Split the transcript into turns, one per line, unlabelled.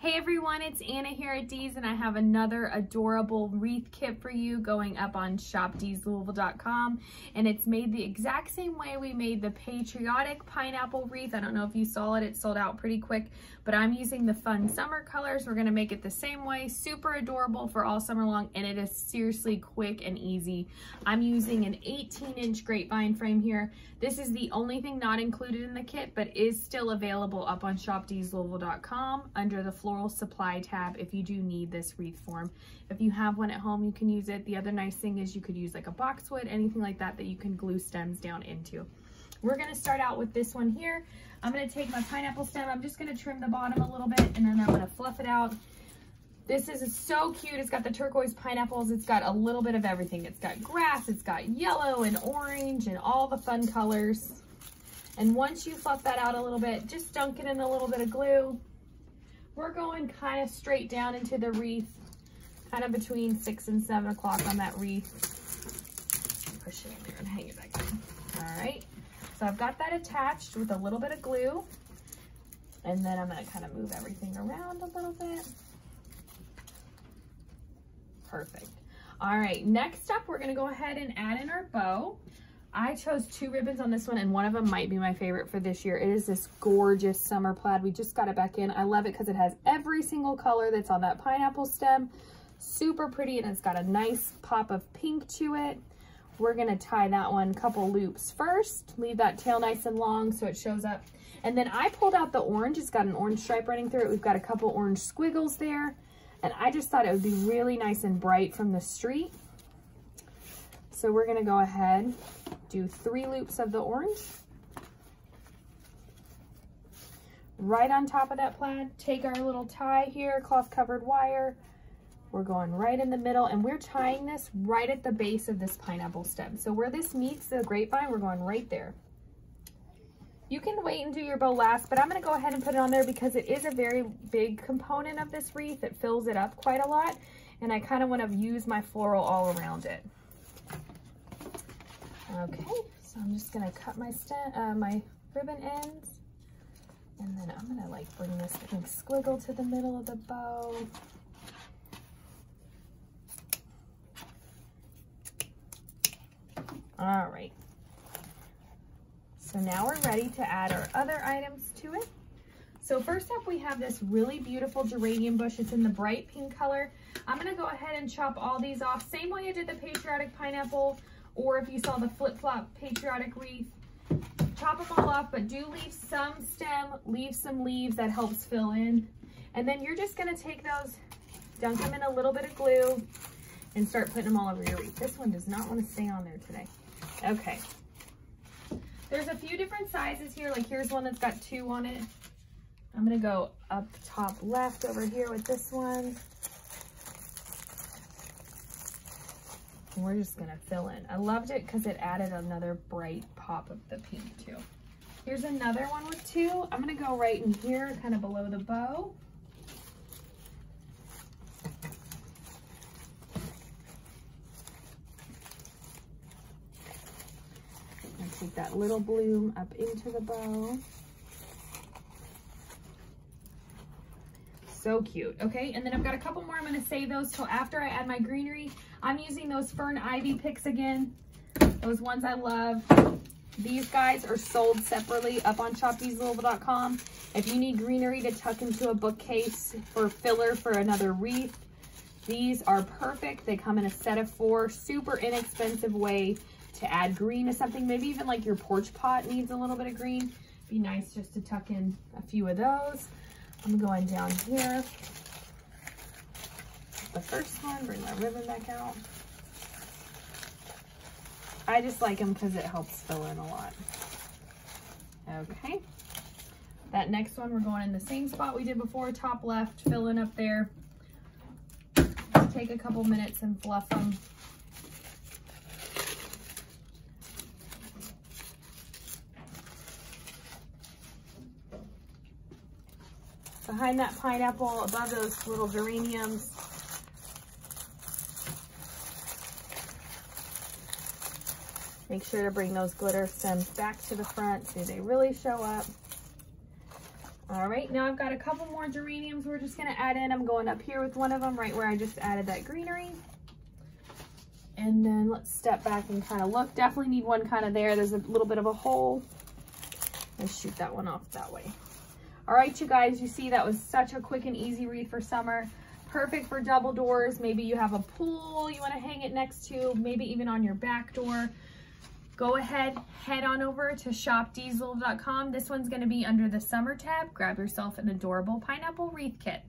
Hey everyone, it's Anna here at Dee's and I have another adorable wreath kit for you going up on shopdeeslouisville.com, and it's made the exact same way we made the patriotic pineapple wreath. I don't know if you saw it, it sold out pretty quick, but I'm using the fun summer colors. We're gonna make it the same way, super adorable for all summer long, and it is seriously quick and easy. I'm using an 18-inch grapevine frame here. This is the only thing not included in the kit, but is still available up on shopdeeslouisville.com under the floral supply tab if you do need this wreath form. If you have one at home, you can use it. The other nice thing is you could use like a boxwood, anything like that that you can glue stems down into. We're gonna start out with this one here. I'm gonna take my pineapple stem. I'm just gonna trim the bottom a little bit and then I'm gonna fluff it out. This is so cute. It's got the turquoise pineapples. It's got a little bit of everything. It's got grass, it's got yellow and orange and all the fun colors. And once you fluff that out a little bit, just dunk it in a little bit of glue. We're going kind of straight down into the wreath, kind of between 6 and 7 o'clock on that wreath. Push it in there and hang it back in. All right, so I've got that attached with a little bit of glue. And then I'm gonna kind of move everything around a little bit. Perfect. All right, next up, we're gonna go ahead and add in our bow. I chose 2 ribbons on this one, and one of them might be my favorite for this year. It is this gorgeous summer plaid. We just got it back in. I love it because it has every single color that's on that pineapple stem. Super pretty, and it's got a nice pop of pink to it. We're gonna tie that one a couple loops first. Leave that tail nice and long so it shows up. And then I pulled out the orange. It's got an orange stripe running through it. We've got a couple orange squiggles there. And I just thought it would be really nice and bright from the street. So we're gonna go ahead, do 3 loops of the orange. Right on top of that plaid, take our little tie here, cloth covered wire. We're going right in the middle, and we're tying this right at the base of this pineapple stem. So where this meets the grapevine, we're going right there. You can wait and do your bow last, but I'm gonna go ahead and put it on there because it is a very big component of this wreath. It fills it up quite a lot, and I kind of want to use my floral all around it. Okay, so I'm just gonna cut my my ribbon ends, and then I'm gonna like bring this pink squiggle to the middle of the bow. All right. So now we're ready to add our other items to it. So first up, we have this really beautiful geranium bush. It's in the bright pink color. I'm gonna go ahead and chop all these off, same way I did the patriotic pineapple, or if you saw the flip-flop patriotic wreath, chop them all off, but do leave some stem, leave some leaves, that helps fill in. And then you're just gonna take those, dunk them in a little bit of glue, and start putting them all over your wreath. This one does not wanna stay on there today. Okay. There's a few different sizes here. Like here's one that's got 2 on it. I'm gonna go up top left over here with this one. And we're just gonna fill in. I loved it because it added another bright pop of the pink too. Here's another one with 2. I'm gonna go right in here, kind of below the bow. Take that little bloom up into the bow. So cute. Okay, and then I've got a couple more. I'm going to save those till after I add my greenery. I'm using those fern ivy picks again. Those ones I love. These guys are sold separately up on shopdeeslouisville.com. If you need greenery to tuck into a bookcase for filler for another wreath, these are perfect. They come in a set of 4. Super inexpensive way to add green to something. Maybe even like your porch pot needs a little bit of green. Be nice just to tuck in a few of those. I'm going down here. The first one, bring my ribbon back out. I just like them because it helps fill in a lot. Okay. That next one, we're going in the same spot we did before, top left, fill in up there. Take a couple minutes and fluff them. Behind that pineapple, above those little geraniums. Make sure to bring those glitter stems back to the front so they really show up. All right, now I've got a couple more geraniums we're just gonna add in. I'm going up here with one of them, right where I just added that greenery. And then let's step back and kind of look. Definitely need one kind of there. There's a little bit of a hole. Let's shoot that one off that way. All right, you guys, you see that was such a quick and easy wreath for summer. Perfect for double doors. Maybe you have a pool you wanna hang it next to, maybe even on your back door. Go ahead, head on over to shopdeeslouvre.com. This one's gonna be under the summer tab. Grab yourself an adorable pineapple wreath kit.